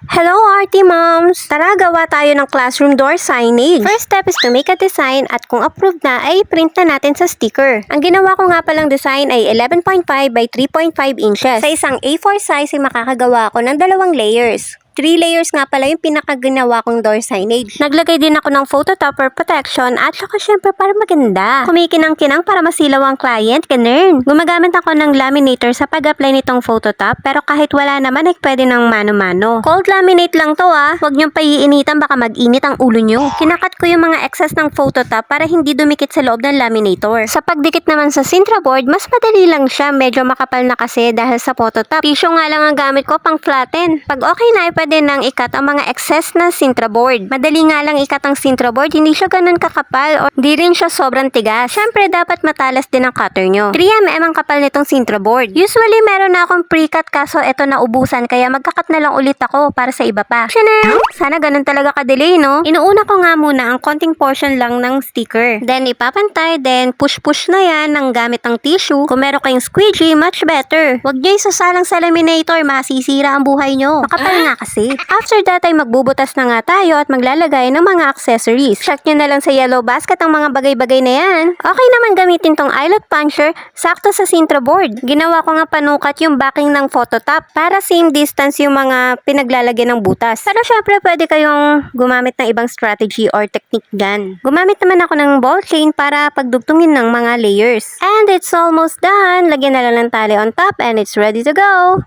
Hello, Arty Moms! Tara, gawa tayo ng classroom door signage. First step is to make a design at kung approved na ay print na natin sa sticker. Ang ginawa ko nga palang design ay 11.5 by 3.5 inches. Sa isang A4 size ay makakagawa ako ng 2 layers. 3 layers nga pala yung pinakaginawa kong door signage. Naglagay din ako ng photo topper protection at saka syempre para maganda. Kumikinang-kinang para masilaw ang client, ganun. Gumagamit ako ng laminator sa pag-apply nitong photo top pero kahit wala naman ay pwede ng mano-mano. Cold laminate lang to Huwag niyong paiinitan baka mag-init ang ulo niyo. Kinakat ko yung mga excess ng photo top para hindi dumikit sa loob ng laminator. Sa pagdikit naman sa Sintra board, mas madali lang siya. Medyo makapal na kasi dahil sa photo top. Tissue nga lang ang gamit ko pang flatten. Pag okay na ay pwede nang ikat ang mga excess na Sintra board. Madali nga lang ikat ang Sintra board, hindi siya ganun kakapal o hindi rin siya sobrang tigas. Syempre dapat matalas din ang cutter nyo. 3mm ang kapal nitong Sintra board. Usually meron na akong pre-cut kaso eto naubusan kaya magkakat na lang ulit ako para sa iba pa. Chanel! Sana ganun talaga ka-delay, no? Inuuna ko nga muna ang konting portion lang ng sticker. Then ipapantay, then push-push na yan ng gamit ng tissue. Kung meron kayong squeegee, much better. Huwag nyo isasalang sa laminator, masisira ang buhay nyo. Makapal nga kasi. After that ay magbubutas na nga tayo at maglalagay ng mga accessories. Check nyo na lang sa yellow basket ang mga bagay-bagay na yan. Okay naman gamitin tong eyelet puncher, sakto sa Sintra board. Ginawa ko nga panukat yung backing ng photo top para same distance yung mga pinaglalagyan ng butas. Pero syempre pwede kayong gumamit ng ibang strategy or technique dyan. Gumamit naman ako ng ball chain para pagdugtungin ng mga layers. And it's almost done. Lagyan na lang ng tali on top and it's ready to go.